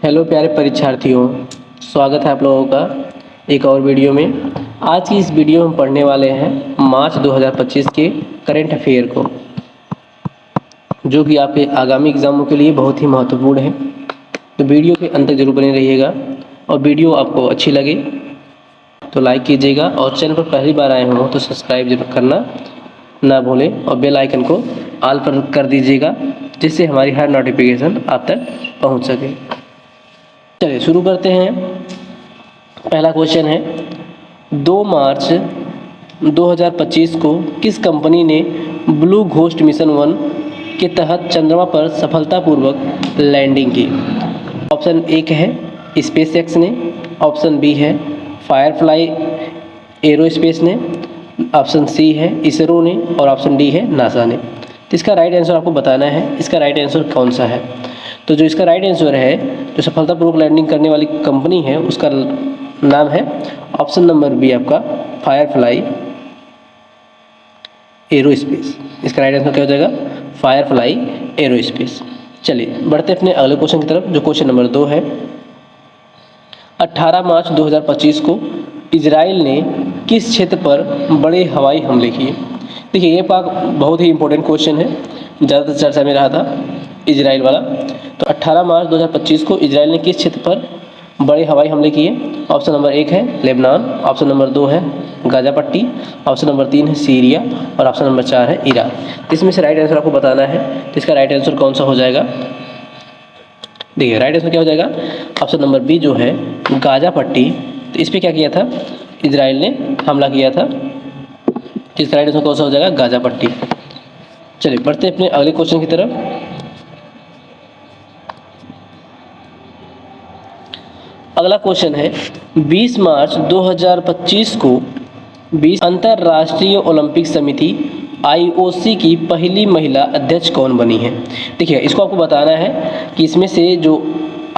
Hello प्यारे परीक्षार्थियों, स्वागत है आप लोगों का एक और वीडियो में। आज की इस वीडियो में हम पढ़ने वाले हैं मार्च 2025 के करंट अफेयर को, जो कि आपके आगामी एग्जामों के लिए बहुत ही महत्वपूर्ण है। तो वीडियो के अंत तक जरूर बने रहिएगा और वीडियो आपको अच्छी लगे तो लाइक कीजिएगा और चैनल पर पहली बार आए हों तो सब्सक्राइब जरूर करना ना भूलें और बेल आइकन को ऑल पर कर दीजिएगा, जिससे हमारी हर नोटिफिकेशन आप तक पहुंच सके। चलिए शुरू करते हैं। पहला क्वेश्चन है, 2 मार्च 2025 को किस कंपनी ने ब्लू घोस्ट मिशन 1 के तहत चंद्रमा पर सफलतापूर्वक लैंडिंग की? ऑप्शन ए है स्पेस एक्स ने, ऑप्शन बी है फायरफ्लाई एरोस्पेस ने, ऑप्शन सी है इसरो ने और ऑप्शन डी है नासा ने। तो इसका राइट आंसर आपको बताना है, इसका राइट आंसर कौन सा है। तो जो इसका राइट आंसर है, जो सफलतापूर्वक लैंडिंग करने वाली कंपनी है, उसका नाम है ऑप्शन नंबर बी आपका फायरफ्लाई एरोस्पेस। इसका राइट आंसर क्या हो जाएगा? Firefly aerospace. चलिए बढ़ते अपने अगले क्वेश्चन की तरफ, जो क्वेश्चन नंबर 2 है। 18 मार्च 2025 को इजराइल ने किस क्षेत्र पर बड़े हवाई हमले किए? देखिए ये बहुत ही इंपॉर्टेंट क्वेश्चन है, ज़्यादातर चर्चा में रहा था इजराइल वाला। तो 18 मार्च 2025 को इजराइल ने किस क्षेत्र पर बड़े हवाई हमले किए? ऑप्शन नंबर 1 है लेबनान, ऑप्शन नंबर 2 है गाजा पट्टी, ऑप्शन नंबर 3 है सीरिया और ऑप्शन नंबर 4 है इराक। इसमें से राइट आंसर आपको बताना है। तो इसका राइट आंसर कौन सा हो जाएगा? देखिए राइट आंसर क्या हो जाएगा? ऑप्शन नंबर बी जो है गाजा पट्टी। तो इस पर क्या किया था? इजराइल ने हमला किया था। तो इसका राइट आंसर कौन सा हो जाएगा? गाजा पट्टी। चलिए बढ़ते अपने अगले क्वेश्चन की तरफ। अगला क्वेश्चन है, 20 मार्च 2025 को अंतर्राष्ट्रीय ओलंपिक समिति IOC की पहली महिला अध्यक्ष कौन बनी है? देखिए इसको आपको बताना है कि इसमें से जो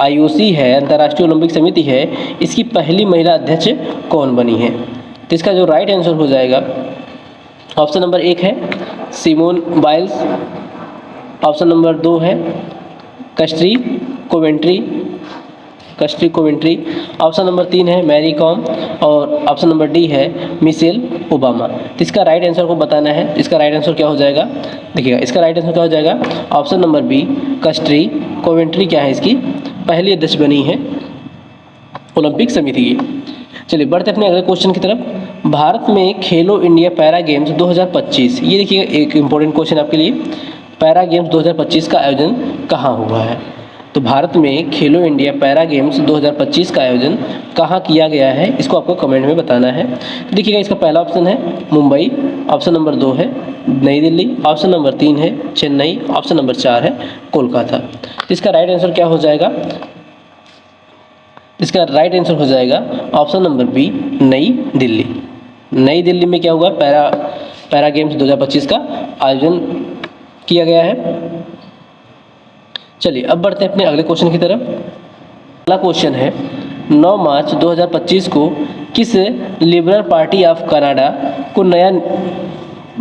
IOC है, अंतर्राष्ट्रीय ओलंपिक समिति है, इसकी पहली महिला अध्यक्ष कौन बनी है? तो इसका जो राइट आंसर हो जाएगा, ऑप्शन नंबर 1 है सिमोन बाइल्स, ऑप्शन नंबर 2 है कस्ट्री कोवेंट्री, ऑप्शन नंबर 3 है मैरी कॉम और ऑप्शन नंबर डी है मिशेल ओबामा। तो इसका राइट आंसर को बताना है। इसका राइट आंसर क्या हो जाएगा? देखिएगा इसका राइट आंसर क्या हो जाएगा? ऑप्शन नंबर बी कस्ट्री कोवेंट्री क्या है, इसकी पहली अध्यक्ष बनी है ओलंपिक समिति की। चलिए बढ़ते अपने अगले क्वेश्चन की तरफ। भारत में खेलो इंडिया पैरा गेम्स 2025, ये देखिएगा एक इम्पोर्टेंट क्वेश्चन आपके लिए। पैरा गेम्स 2025 का आयोजन कहाँ हुआ है? तो भारत में खेलो इंडिया पैरा गेम्स 2025 का आयोजन कहाँ किया गया है, इसको आपको कमेंट में बताना है। तो देखिएगा इसका पहला ऑप्शन है मुंबई, ऑप्शन नंबर 2 है नई दिल्ली, ऑप्शन नंबर 3 है चेन्नई, ऑप्शन नंबर 4 है कोलकाता। तो इसका राइट आंसर क्या हो जाएगा? इसका राइट आंसर हो जाएगा ऑप्शन नंबर बी नई दिल्ली। नई दिल्ली में क्या हुआ? पैरा गेम्स 2025 का आयोजन किया गया है। चलिए अब बढ़ते हैं अपने अगले क्वेश्चन की तरफ। अगला क्वेश्चन है, 9 मार्च 2025 को किस लिबरल पार्टी ऑफ कनाडा को नया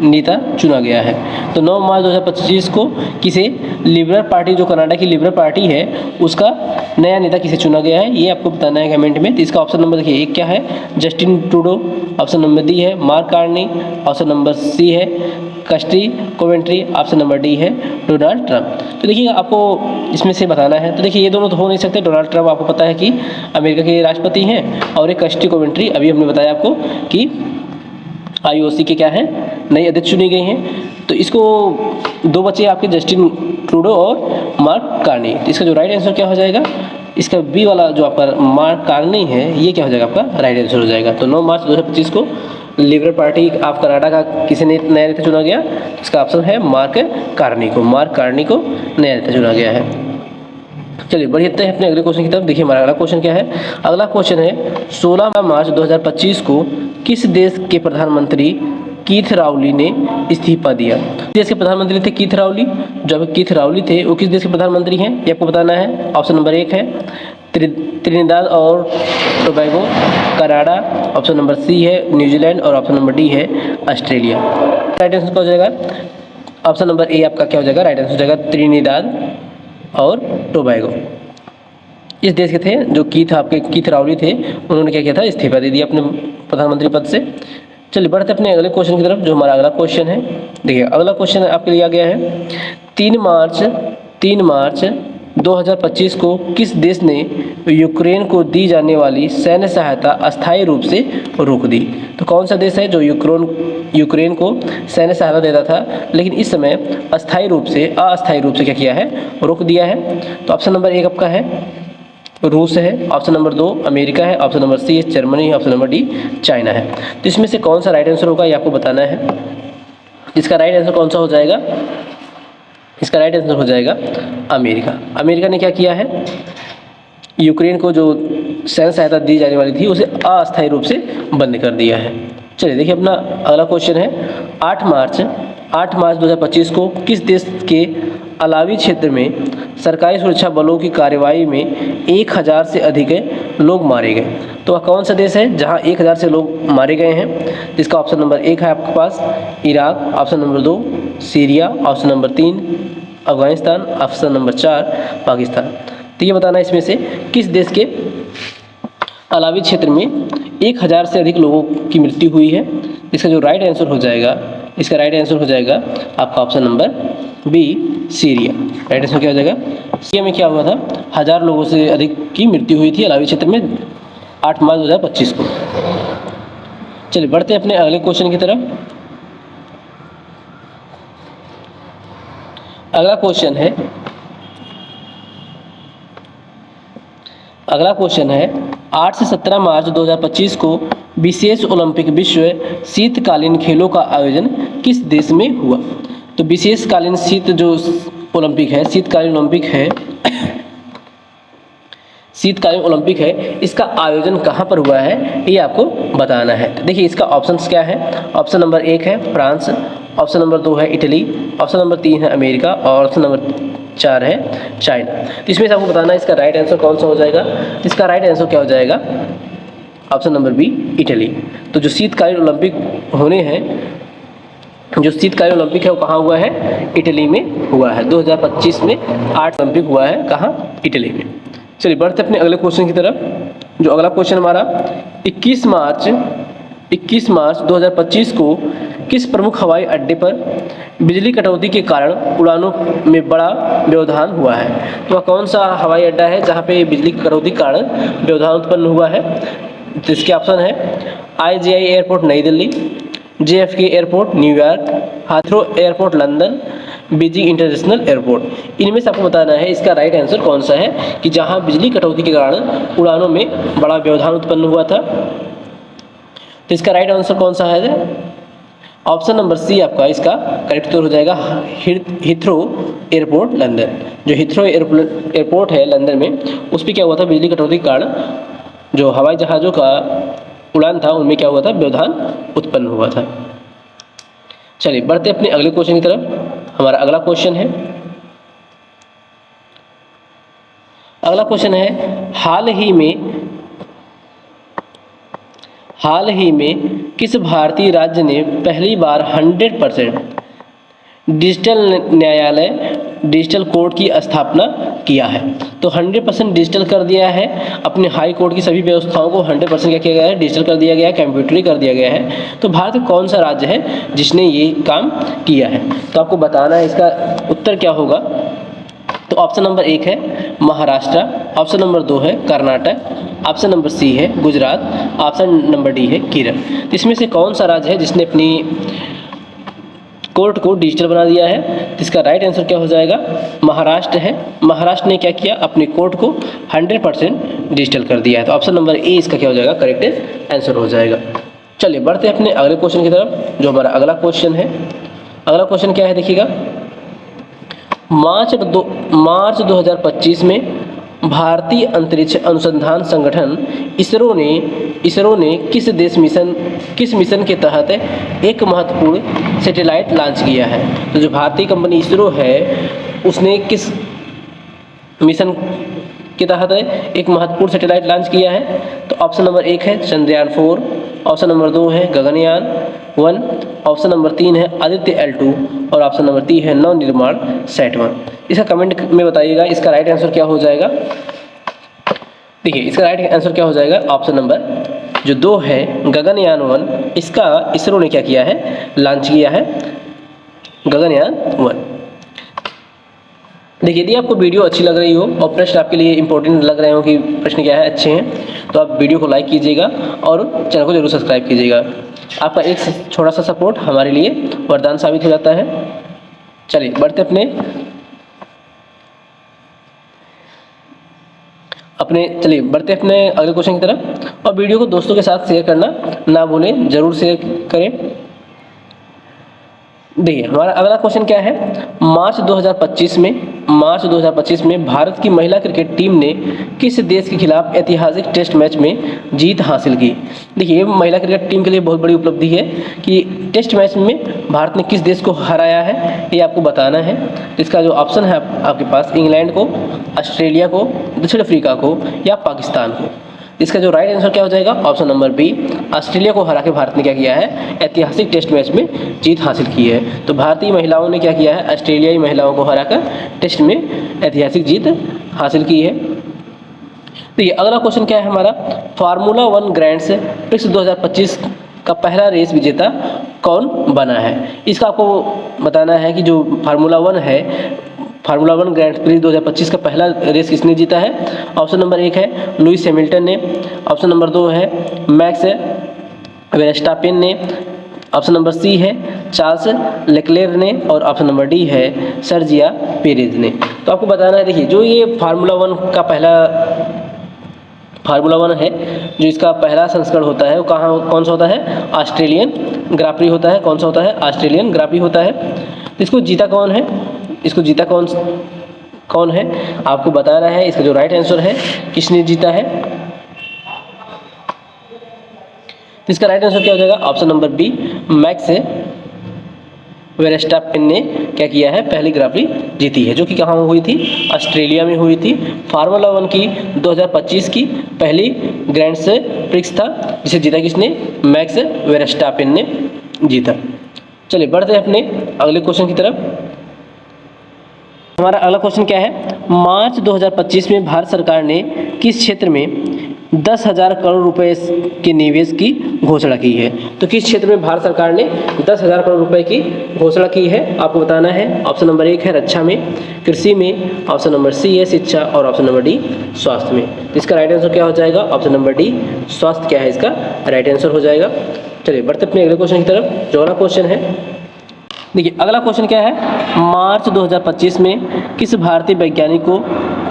नेता चुना गया है? तो 9 मार्च 2025 को किसे लिबरल पार्टी, जो कनाडा की लिबरल पार्टी है, उसका नया नेता किसे चुना गया है, ये आपको बताना है कमेंट में। तो इसका ऑप्शन नंबर देखिए 1 क्या है? Justin Trudeau, option number D है Mark Carney, option number C है Kirsty Coventry, option number D है डोनाल्ड ट्रंप। तो देखिए आपको इसमें से बताना है। तो देखिए ये दोनों तो हो नहीं सकते। डोनाल्ड ट्रंप आपको पता है कि अमेरिका के राष्ट्रपति हैं और एक कस्ट्री कोवेंट्री अभी हमने बताया आपको कि IOC के क्या है, नई अध्यक्ष चुनी गई हैं। तो इसको 2 बचे आपके जस्टिन ट्रूडो और मार्क कार्नी। तो इसका जो राइट आंसर क्या हो जाएगा? इसका बी वाला जो आपका मार्क कार्नी है, ये क्या हो जाएगा? आपका राइट आंसर हो जाएगा। तो 9 मार्च 2025 को लिबरल पार्टी ऑफ कनाडा का किसे नया नेता चुना गया? इसका ऑप्शन है मार्क कार्नी को नया नेता चुना गया है। चलिए बढ़ते हैं अपने अगले क्वेश्चन की तरफ। देखिए हमारा अगला क्वेश्चन क्या है? अगला क्वेश्चन है, 16 मार्च 2025 को किस देश के प्रधानमंत्री कीथ राउली ने इस्तीफा दिया? देश के प्रधानमंत्री थे कीथ राउली। जो अभी कीथ राउली थे वो किस देश के प्रधानमंत्री हैं, ये आपको बताना है। ऑप्शन नंबर 1 है त्रिनिदाद और Tobago, Canada, option number C है न्यूजीलैंड और ऑप्शन नंबर डी है ऑस्ट्रेलिया। राइट आंसर क्या हो जाएगा? ऑप्शन नंबर ए आपका क्या हो जाएगा? राइट आंसर हो जाएगा त्रिनिदाद और टोबैगो। इस देश के थे जो कीथ रावली थे, उन्होंने क्या किया था, इस्तीफा दे दिया अपने प्रधानमंत्री पद से। चलिए बढ़ते अपने अगले क्वेश्चन की तरफ, जो हमारा अगला क्वेश्चन है। देखिए अगला क्वेश्चन आपके लिए आ गया है, 3 मार्च 2025 को किस देश ने यूक्रेन को दी जाने वाली सैन्य सहायता अस्थायी रूप से रोक दी? तो कौन सा देश है जो यूक्रेन को सैन्य सहायता देता था, लेकिन इस समय अस्थायी रूप से क्या किया है, रोक दिया है? तो ऑप्शन नंबर 1 आपका है रूस है, ऑप्शन नंबर 2 अमेरिका है, ऑप्शन नंबर सी जर्मनी है, ऑप्शन नंबर डी चाइना है। तो इसमें से कौन सा राइट आंसर होगा ये आपको बताना है। इसका राइट आंसर कौन सा हो जाएगा? इसका राइट आंसर हो जाएगा अमेरिका। अमेरिका ने क्या किया है, यूक्रेन को जो सैन्य सहायता दी जाने वाली थी उसे अस्थायी रूप से बंद कर दिया है। चलिए देखिए अपना अगला क्वेश्चन है, 8 मार्च 2025 को किस देश के अलावी क्षेत्र में सरकारी सुरक्षा बलों की कार्रवाई में 1000 से अधिक लोग मारे गए? तो वह कौन सा देश है जहां 1000 से लोग मारे गए हैं? जिसका ऑप्शन नंबर 1 है आपके पास Iraq, option number 2 Syria, option number 3 Afghanistan, option number 4 Pakistan. तो ये बताना इसमें से किस देश के अलावी क्षेत्र में 1000 से अधिक लोगों की मृत्यु हुई है? इसका जो राइट आंसर हो जाएगा, इसका राइट आंसर हो जाएगा आपका option number B Syria. Right answer क्या हो जाएगा? सीरिया में क्या हुआ था, 1000 लोगों से अधिक की मृत्यु हुई थी अलावी क्षेत्र में 8 मार्च 2025 को। चलिए बढ़ते हैं अपने अगले क्वेश्चन की तरफ। अगला क्वेश्चन है 8 से 17 मार्च 2025 को विशेष ओलंपिक विश्व शीतकालीन खेलों का आयोजन किस देश में हुआ? तो विशेषकालीन शीतकालीन ओलंपिक है, इसका आयोजन कहाँ पर हुआ है ये आपको बताना है। तो देखिए इसका ऑप्शंस क्या है, ऑप्शन नंबर 1 है फ्रांस, ऑप्शन नंबर 2 है इटली, ऑप्शन नंबर 3 है अमेरिका और ऑप्शन नंबर 4 है चाइना। तो इसमें से आपको बताना है इसका राइट आंसर कौन सा हो जाएगा। इसका राइट आंसर क्या हो जाएगा, ऑप्शन नंबर बी इटली। तो जो शीतकालीन ओलंपिक है वो कहाँ हुआ है, इटली में हुआ है। 2025 में 8 ओलंपिक हुआ है, कहाँ, इटली में। चलिए बढ़ते अपने अगले क्वेश्चन की तरफ। जो अगला क्वेश्चन हमारा 21 मार्च 2025 को किस प्रमुख हवाई अड्डे पर बिजली कटौती के कारण उड़ानों में बड़ा व्यवधान हुआ है? तो वह कौन सा हवाई अड्डा है जहां पे बिजली कटौती के कारण व्यवधान उत्पन्न हुआ है? तो इसके ऑप्शन है IGI airport Nai Delhi, JFK airport New York, Heathrow airport London, Beijing international airport. इनमें से आपको बताना है इसका राइट आंसर कौन सा है कि जहां बिजली कटौती के कारण उड़ानों में बड़ा व्यवधान उत्पन्न हुआ था। तो इसका राइट आंसर कौन सा है, ऑप्शन नंबर सी आपका इसका करेक्ट उत्तर हो जाएगा हीथ्रो एयरपोर्ट लंदन। जो हीथ्रो एयरपोर्ट है लंदन में, उस पर क्या हुआ था, बिजली कटौती के कारण जो हवाई जहाज़ों का उड़ान था उनमें क्या हुआ था, व्यवधान उत्पन्न हुआ था। चलिए बढ़ते अपने अगले क्वेश्चन की तरफ। हमारा अगला क्वेश्चन है हाल ही में किस भारतीय राज्य ने पहली बार 100% डिजिटल कोर्ट की स्थापना किया है? तो 100% डिजिटल कर दिया है, अपने हाई कोर्ट की सभी व्यवस्थाओं को 100% क्या किया गया है, डिजिटल कर दिया गया है, कंप्यूटरी कर दिया गया है। तो भारत का कौन सा राज्य है जिसने ये काम किया है? तो आपको बताना है इसका उत्तर क्या होगा। तो ऑप्शन नंबर 1 है महाराष्ट्र, ऑप्शन नंबर 2 है कर्नाटक, ऑप्शन नंबर सी है गुजरात, ऑप्शन नंबर डी है केरल। तो इसमें से कौन सा राज्य है जिसने अपनी कोर्ट को डिजिटल बना दिया है? तो इसका राइट आंसर क्या हो जाएगा, महाराष्ट्र है। महाराष्ट्र ने क्या किया, अपने कोर्ट को 100% डिजिटल कर दिया है। तो ऑप्शन नंबर ए इसका क्या हो जाएगा, करेक्ट आंसर हो जाएगा। चलिए बढ़ते हैं अपने अगले क्वेश्चन की तरफ। जो हमारा अगला क्वेश्चन है, अगला क्वेश्चन क्या है देखिएगा, मार्च 2025 में भारतीय अंतरिक्ष अनुसंधान संगठन इसरो ने किस मिशन के तहत एक महत्वपूर्ण सैटेलाइट लॉन्च किया है? तो जो भारतीय कंपनी इसरो है उसने किस मिशन के तहत एक महत्वपूर्ण सैटेलाइट लॉन्च किया है? तो ऑप्शन नंबर 1 है चंद्रयान 4, ऑप्शन नंबर 2 है गगनयान 1, ऑप्शन नंबर 3 है आदित्य L2 और ऑप्शन नंबर 3 है नवनिर्माण सैट 1। इसका कमेंट में बताइएगा इसका राइट आंसर क्या हो जाएगा। देखिए इसका राइट आंसर क्या हो जाएगा, ऑप्शन नंबर जो 2 है गगनयान 1, इसका इसरो ने क्या किया है, लॉन्च किया है, गगनयान 1। देखिए यदि आपको वीडियो अच्छी लग रही हो और प्रश्न आपके लिए इंपॉर्टेंट लग रहे हो कि प्रश्न क्या है अच्छे हैं, तो आप वीडियो को लाइक कीजिएगा और चैनल को जरूर सब्सक्राइब कीजिएगा। आपका एक छोटा सा सपोर्ट हमारे लिए वरदान साबित हो जाता है। चलिए बढ़ते अपने अगले क्वेश्चन की तरफ, और वीडियो को दोस्तों के साथ शेयर करना ना भूलें, जरूर शेयर करें। देखिए हमारा अगला क्वेश्चन क्या है, मार्च 2025 में भारत की महिला क्रिकेट टीम ने किस देश के खिलाफ ऐतिहासिक टेस्ट मैच में जीत हासिल की। देखिए ये महिला क्रिकेट टीम के लिए बहुत बड़ी उपलब्धि है कि टेस्ट मैच में भारत ने किस देश को हराया है, ये आपको बताना है। इसका जो ऑप्शन है आपके पास, इंग्लैंड को, ऑस्ट्रेलिया को, दक्षिण अफ्रीका को या पाकिस्तान को। इसका जो राइट आंसर क्या हो जाएगा, ऑप्शन नंबर बी, ऑस्ट्रेलिया को हरा के भारत ने क्या किया है, ऐतिहासिक टेस्ट मैच में जीत हासिल की है। तो भारतीय महिलाओं ने क्या किया है, ऑस्ट्रेलियाई महिलाओं को हराकर टेस्ट में ऐतिहासिक जीत हासिल की है। तो ये अगला क्वेश्चन क्या है हमारा, फार्मूला 1 ग्रैंड प्रिक्स 2025 का पहला रेस विजेता कौन बना है। इसका आपको बताना है कि जो फार्मूला 1 है, फार्मूला 1 ग्रैंड प्रिक्स 2025 का पहला रेस किसने जीता है। ऑप्शन नंबर 1 है लुइस हैमिल्टन ने, ऑप्शन नंबर 2 है मैक्स वेरस्टापेन ने, ऑप्शन नंबर सी है चार्ल्स लेक्लेयर ने, और ऑप्शन नंबर डी है सर्जिया पेरेज ने। तो आपको बताना है, देखिए जो ये फार्मूला 1 का पहला फार्मूला 1 है, जो इसका पहला संस्करण होता है वो कौन सा होता है, ऑस्ट्रेलियन ग्रां-प्री होता है। कौन सा होता है, ऑस्ट्रेलियन ग्रां-प्री होता है। तो इसको जीता कौन है, इसको जीता कौन है आपको बताना है। इसका जो राइट आंसर है, किसने जीता है, तो इसका राइट आंसर क्या हो जाएगा, ऑप्शन नंबर बी, मैक्स वेरस्टापेन ने क्या किया है, पहली ग्रां-प्री जीती है, जो कि कहाँ हुई थी, ऑस्ट्रेलिया में हुई थी। फार्मूला 1 की 2025 की पहली ग्रैंड प्रिक्स था, जिसे जीता किसने, मैक्स वेरस्टापेन ने जीता। चलिए बढ़ते हैं अपने अगले क्वेश्चन की तरफ। हमारा अगला क्वेश्चन क्या है, मार्च 2025 में भारत सरकार ने किस क्षेत्र में 10,000 करोड़ रुपए के निवेश की घोषणा की है। तो किस क्षेत्र में भारत सरकार ने 10,000 करोड़ रुपए की घोषणा की है, आपको बताना है। ऑप्शन नंबर 1 है रक्षा में, कृषि में, ऑप्शन नंबर सी है शिक्षा, और ऑप्शन नंबर डी स्वास्थ्य में। तो इसका राइट आंसर क्या हो जाएगा, ऑप्शन नंबर डी स्वास्थ्य क्या है, इसका राइट आंसर हो जाएगा। चलिए बढ़ते अपने अगले क्वेश्चन की तरफ। जो अगला क्वेश्चन है, देखिए अगला क्वेश्चन क्या है, मार्च 2025 में किस भारतीय वैज्ञानिक को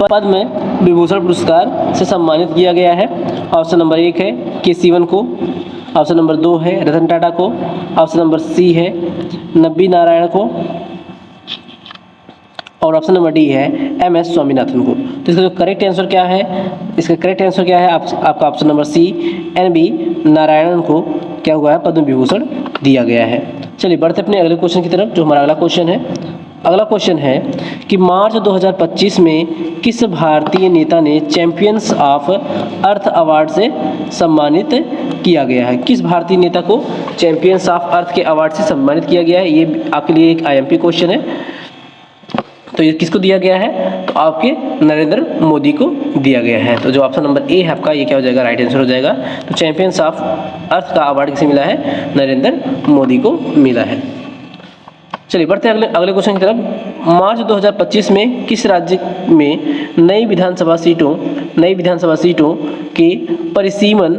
पद्म विभूषण पुरस्कार से सम्मानित किया गया है। ऑप्शन नंबर 1 है के सिवन को, ऑप्शन नंबर 2 है रतन टाटा को, ऑप्शन नंबर सी है नब्बी नारायण को, और ऑप्शन नंबर डी है MS स्वामीनाथन को। तो इसका जो करेक्ट आंसर क्या है, इसका करेक्ट आंसर क्या है, आपका option number C NB Narayanan को क्या हुआ है, पद्म विभूषण दिया गया है। चलिए बढ़ते अपने अगले क्वेश्चन की तरफ। जो हमारा अगला क्वेश्चन है, अगला क्वेश्चन है कि मार्च 2025 में किस भारतीय नेता ने चैंपियंस ऑफ अर्थ अवार्ड से सम्मानित किया गया है। किस भारतीय नेता को चैंपियंस ऑफ अर्थ के अवार्ड से सम्मानित किया गया है, ये आपके लिए एक IMP क्वेश्चन है। तो ये किसको दिया गया है, तो आपके नरेंद्र मोदी को दिया गया है। तो जो ऑप्शन नंबर ए है आपका, ये क्या हो जाएगा, राइट आंसर हो जाएगा। तो चैंपियंस ऑफ अर्थ का अवार्ड किसे मिला है, नरेंद्र मोदी को मिला है। चलिए बढ़ते हैं अगले क्वेश्चन की तरफ। मार्च 2025 में किस राज्य में नई विधानसभा सीटों के परिसीमन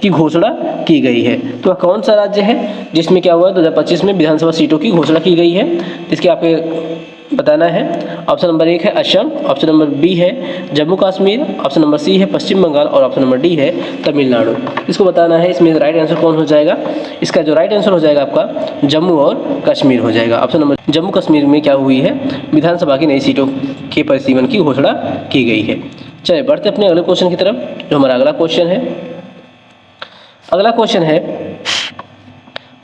की घोषणा की गई है। तो कौन सा राज्य है जिसमें क्या हुआ है, 2025 में विधानसभा सीटों की घोषणा की गई है। इसके आपके बताना है। ऑप्शन नंबर 1 है असम, ऑप्शन नंबर बी है Jammu Kashmir, option number C है पश्चिम बंगाल, और ऑप्शन नंबर डी है तमिलनाडु। इसको बताना है, इसमें राइट आंसर कौन हो जाएगा। इसका जो राइट आंसर हो जाएगा आपका जम्मू और कश्मीर हो जाएगा। ऑप्शन नंबर जम्मू कश्मीर में क्या हुई है, विधानसभा की नई सीटों के परिसीमन की घोषणा की गई है। चलिए बढ़ते अपने अगले क्वेश्चन की तरफ। जो हमारा अगला क्वेश्चन है, अगला क्वेश्चन है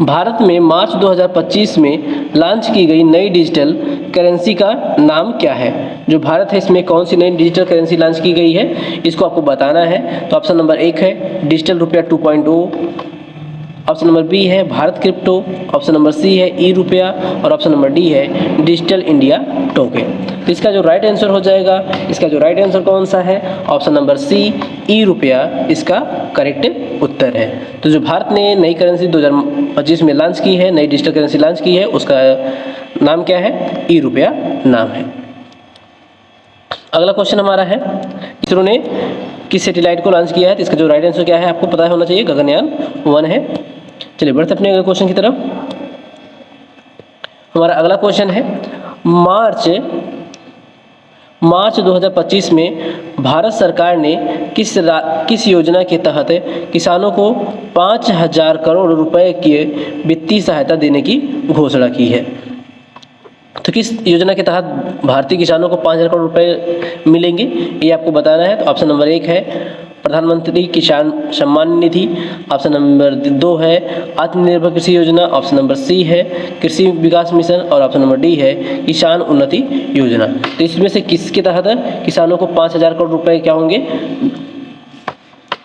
भारत में मार्च 2025 में लॉन्च की गई नई डिजिटल करेंसी का नाम क्या है। जो भारत है इसमें कौन सी नई डिजिटल करेंसी लॉन्च की गई है, इसको आपको बताना है। तो ऑप्शन नंबर 1 है डिजिटल रुपया 2.0, ऑप्शन नंबर बी है Bharat crypto, option number C है ई रुपया और ऑप्शन नंबर डी है डिजिटल इंडिया टोकन। तो इसका जो राइट आंसर हो जाएगा, इसका जो राइट आंसर कौन सा है, ऑप्शन नंबर सी ई रुपया इसका करेक्ट उत्तर है। तो जो भारत ने नई करेंसी 2025 में लॉन्च की है, नई डिजिटल करेंसी लॉन्च की है, उसका नाम क्या है, ई रुपया नाम है। अगला क्वेश्चन हमारा है, इसरो ने किस सैटेलाइट को लॉन्च किया है, तो इसका जो राइट आंसर क्या है आपको पता होना चाहिए, गगनयान 1 है। चलिए बढ़ते अपने अगले क्वेश्चन की तरफ। हमारा अगला क्वेश्चन है, मार्च 2025 में भारत सरकार ने किस योजना के तहत किसानों को 5,000 करोड़ रुपए की वित्तीय सहायता देने की घोषणा की है। तो किस योजना के तहत भारतीय किसानों को 5,000 करोड़ रुपए मिलेंगे, ये आपको बताना है। तो ऑप्शन नंबर 1 है प्रधानमंत्री किसान सम्मान निधि, ऑप्शन नंबर 2 है आत्मनिर्भर कृषि योजना, ऑप्शन नंबर सी है कृषि विकास मिशन और ऑप्शन नंबर डी है किसान उन्नति योजना। तो इसमें से किसके तहत किसानों को 5,000 करोड़ रुपए क्या होंगे,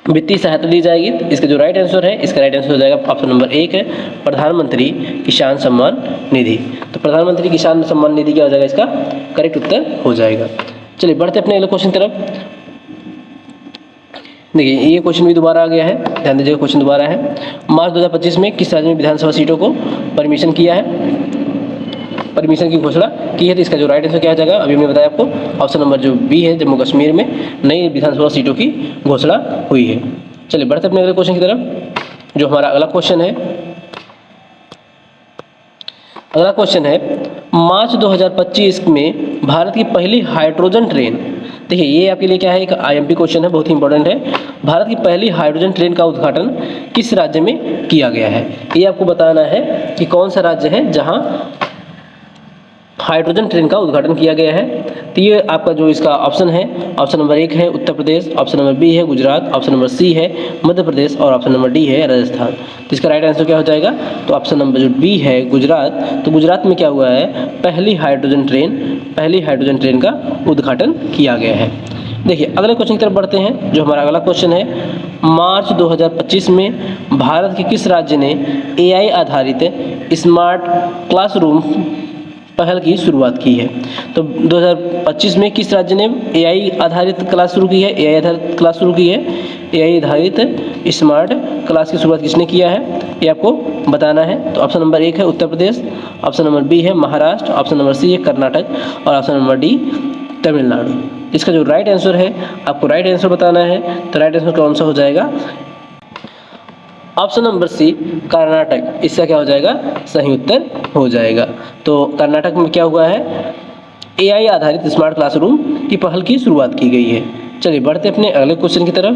वित्तीय सहायता दी जाएगी। तो इसका जो राइट आंसर है, इसका राइट आंसर हो जाएगा ऑप्शन नंबर 1 है प्रधानमंत्री किसान सम्मान निधि। तो प्रधानमंत्री किसान सम्मान निधि क्या हो जाएगा, इसका करेक्ट उत्तर हो जाएगा। चलिए बढ़ते अपने अगले क्वेश्चन तरफ। देखिए ये क्वेश्चन भी दोबारा आ गया है, ध्यान दीजिएगा क्वेश्चन दोबारा है। मार्च 2025 में किस राज्य में विधानसभा सीटों को परमिशन किया है, परमिशन की घोषणा की है। तो इसका जो राइट आंसर क्या हो जाएगा, अभी हमने बताया आपको, ऑप्शन नंबर जो बी है जम्मू कश्मीर में नई विधानसभा सीटों की घोषणा हुई है। चलिए बढ़ते अपने अगले क्वेश्चन की तरफ। जो हमारा अगला क्वेश्चन है, अगला क्वेश्चन है मार्च 2025 में भारत की पहली हाइड्रोजन ट्रेन, देखिए ये आपके लिए क्या है, एक आईएमपी क्वेश्चन है, बहुत ही इंपॉर्टेंट है। भारत की पहली हाइड्रोजन ट्रेन का उद्घाटन किस राज्य में किया गया है, ये आपको बताना है कि कौन सा राज्य है जहां हाइड्रोजन ट्रेन का उद्घाटन किया गया है। तो ये आपका जो इसका ऑप्शन है, ऑप्शन नंबर 1 है Uttar Pradesh, option number B है गुजरात, ऑप्शन नंबर सी है मध्य प्रदेश और ऑप्शन नंबर डी है राजस्थान। तो इसका राइट आंसर क्या हो जाएगा, तो ऑप्शन नंबर जो बी है गुजरात। तो गुजरात में क्या हुआ है, पहली हाइड्रोजन ट्रेन का उद्घाटन किया गया है। देखिए अगले क्वेश्चन की तरफ बढ़ते हैं। जो हमारा अगला क्वेश्चन है, मार्च 2025 में भारत के किस राज्य ने AI आधारित स्मार्ट क्लासरूम पहल की शुरुआत की है। तो 2025 में किस राज्य ने AI आधारित क्लास शुरू की है, AI आधारित क्लास शुरू की है, AI आधारित स्मार्ट क्लास की शुरुआत किसने किया है, ये आपको बताना है। तो ऑप्शन नंबर 1 है Uttar Pradesh, option number B है महाराष्ट्र, ऑप्शन नंबर सी है कर्नाटक और ऑप्शन नंबर डी तमिलनाडु। इसका जो राइट आंसर है, आपको राइट आंसर बताना है। तो राइट आंसर कौन सा हो जाएगा, ऑप्शन नंबर सी कर्नाटक, इसका क्या हो जाएगा, सही उत्तर हो जाएगा। तो कर्नाटक में क्या हुआ है, AI आधारित स्मार्ट क्लासरूम की पहल की शुरुआत की गई है। चलिए बढ़ते अपने अगले क्वेश्चन की तरफ।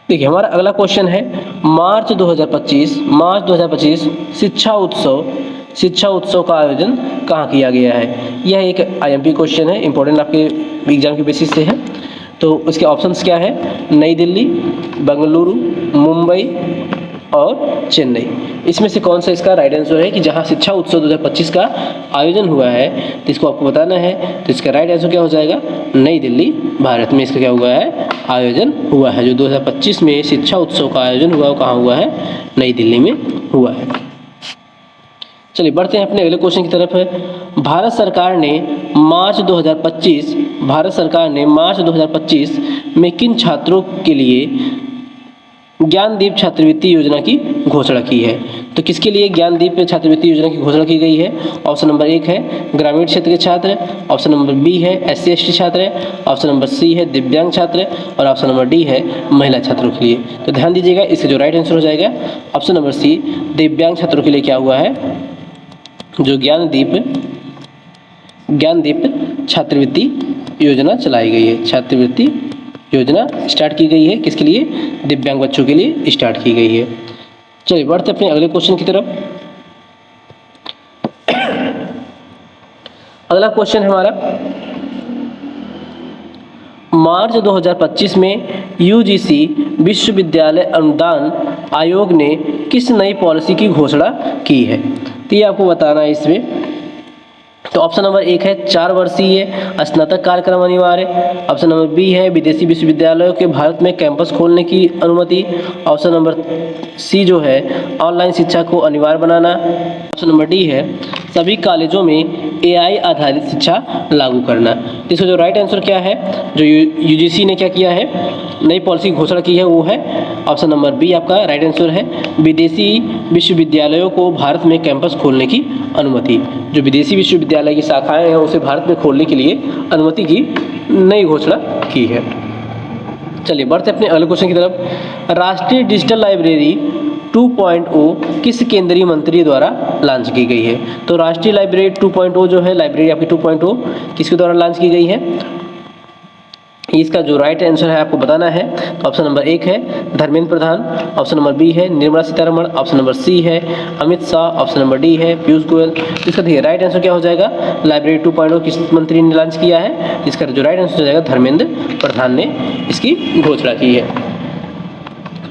देखिए हमारा अगला क्वेश्चन है, मार्च 2025 शिक्षा उत्सव का आयोजन कहाँ किया गया है। यह एक IMP क्वेश्चन है, इंपॉर्टेंट आपके एग्जाम के बेसिस से है। तो उसके ऑप्शंस क्या है, नई दिल्ली, बेंगलुरु, मुंबई और चेन्नई। इसमें से कौन सा इसका राइट आंसर है कि जहां शिक्षा उत्सव 2025 का आयोजन हुआ है, तो इसको आपको बताना है। तो इसका राइट आंसर क्या हो जाएगा, नई दिल्ली भारत में इसका क्या हुआ है, आयोजन हुआ है। जो 2025 में शिक्षा उत्सव का आयोजन हुआ वो कहाँ हुआ है, नई दिल्ली में हुआ है। चलिए बढ़ते हैं अपने अगले क्वेश्चन की तरफ। भारत सरकार ने मार्च 2025 में किन छात्रों के लिए ज्ञानदीप छात्रवृत्ति योजना की घोषणा की है। तो किसके लिए ज्ञानदीप छात्रवृत्ति योजना की घोषणा की गई है, ऑप्शन नंबर 1 है ग्रामीण क्षेत्र के छात्र, ऑप्शन नंबर बी है SC/ST छात्र, ऑप्शन नंबर सी है दिव्यांग छात्र और ऑप्शन नंबर डी है महिला छात्रों के लिए। तो ध्यान दीजिएगा, इसका जो राइट आंसर हो जाएगा ऑप्शन नंबर सी, दिव्यांग छात्रों के लिए क्या हुआ है, जो ज्ञानदीप छात्रवृत्ति योजना चलाई गई है। छात्रवृत्ति योजना स्टार्ट की गई है, किसके लिए, दिव्यांग बच्चों के लिए स्टार्ट की गई है। चलिए बढ़ते अपने अगले क्वेश्चन की तरफ। अगला क्वेश्चन है हमारा, मार्च 2025 में UGC विश्वविद्यालय अनुदान आयोग ने किस नई पॉलिसी की घोषणा की है। तो ये आपको बताना है इसमें। तो तो ऑप्शन नंबर 1 है 4 वर्षीय स्नातक कार्यक्रम अनिवार्य। ऑप्शन नंबर बी है विदेशी विश्वविद्यालयों के भारत में कैंपस खोलने की अनुमति। ऑप्शन नंबर सी जो है ऑनलाइन शिक्षा को अनिवार्य बनाना। ऑप्शन नंबर डी है सभी कॉलेजों में एआई आधारित शिक्षा लागू करना। इसका जो राइट आंसर क्या है, जो यूजीसी ने क्या किया है, नई पॉलिसी घोषणा की है, वो है ऑप्शन नंबर बी आपका राइट आंसर है विदेशी विश्वविद्यालयों को भारत में कैंपस खोलने की अनुमति। जो विदेशी विश्वविद्यालय की शाखाएं हैं उसे भारत में खोलने के लिए अनुमति की नई घोषणा की है। चलिए बढ़ते अपने अगले क्वेश्चन की तरफ। राष्ट्रीय डिजिटल लाइब्रेरी 2.0 किस केंद्रीय मंत्री द्वारा लॉन्च की गई है? तो राष्ट्रीय लाइब्रेरी 2.0 जो है, लाइब्रेरी आपकी 2.0 किसके द्वारा लॉन्च की गई है? इसका जो राइट आंसर है आपको बताना है। तो ऑप्शन नंबर 1 है Dharmendra Pradhan. Option number B है Nirmala Sitharaman. Option number C है Amit Shah. Option number D है पीयूष गोयल। इसका देखिए राइट आंसर क्या हो जाएगा, लाइब्रेरी 2.0 किस मंत्री ने लॉन्च किया है? इसका जो राइट आंसर हो जाएगा धर्मेंद्र प्रधान ने इसकी घोषणा की है।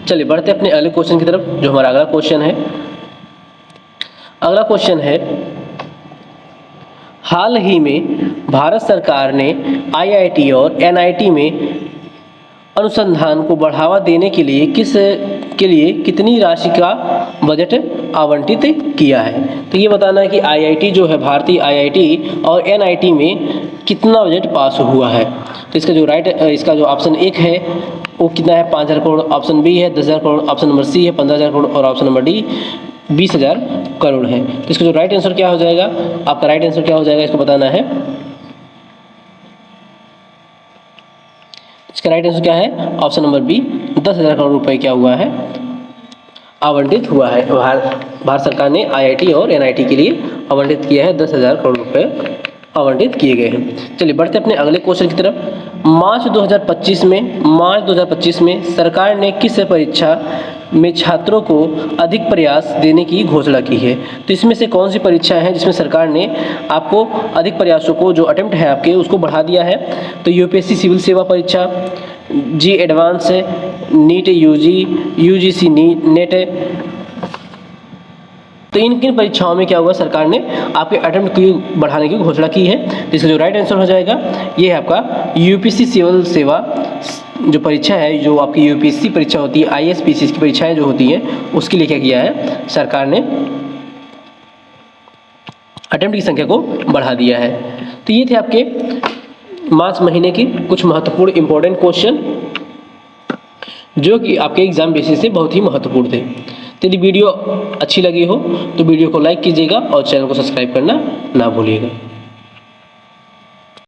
चलिए बढ़ते अपने अगले क्वेश्चन की तरफ, जो हमारा अगला क्वेश्चन है। अगला क्वेश्चन है हाल ही में भारत सरकार ने आईआईटी और एनआईटी में अनुसंधान को बढ़ावा देने के लिए कितनी राशि का बजट आवंटित किया है? तो ये बताना है कि आईआईटी जो है, भारतीय आईआईटी और एनआईटी में कितना बजट पास हुआ है। तो इसका जो ऑप्शन 1 है वो कितना है 5,000 करोड़। ऑप्शन बी है 10,000 करोड़। ऑप्शन नंबर सी है 15,000 करोड़ और ऑप्शन नंबर डी 20,000 करोड़ है। तो इसका जो राइट आंसर क्या हो जाएगा, आपका राइट आंसर क्या हो जाएगा इसको बताना है। इसका राइट आंसर क्या है, ऑप्शन नंबर बी 10,000 करोड़ रुपए क्या हुआ है, आवंटित हुआ है। भारत सरकार ने आईआईटी और एनआईटी के लिए आवंटित किया है 10,000 करोड़ रुपए आवंटित किए गए हैं। चलिए बढ़ते अपने अगले क्वेश्चन की तरफ। मार्च 2025 में सरकार ने किस परीक्षा में छात्रों को अधिक प्रयास देने की घोषणा की है? तो इसमें से कौन सी परीक्षा है जिसमें सरकार ने आपको अधिक प्रयासों को, जो अटेम्प्ट है आपके, उसको बढ़ा दिया है? तो यूपीएससी सिविल सेवा परीक्षा, जी एडवांस, नीट यूजीसी नेट। तो इन किन परीक्षाओं में क्या हुआ, सरकार ने आपके अटेम्प्ट की बढ़ाने की घोषणा की है? तो इसका जो राइट आंसर हो जाएगा ये है आपका यूपीएससी सिविल सेवा जो परीक्षा है, जो आपकी यूपीएससी परीक्षा होती है, आईएएस की परीक्षाएं जो होती हैं, उसके लिए क्या किया है सरकार ने, अटेम्प्ट की संख्या को बढ़ा दिया है। तो ये थे आपके मार्च महीने के कुछ महत्वपूर्ण इंपॉर्टेंट क्वेश्चन जो कि आपके एग्जाम बेसिस से बहुत ही महत्वपूर्ण थे। तो यदि वीडियो अच्छी लगी हो तो वीडियो को लाइक कीजिएगा और चैनल को सब्सक्राइब करना ना भूलिएगा।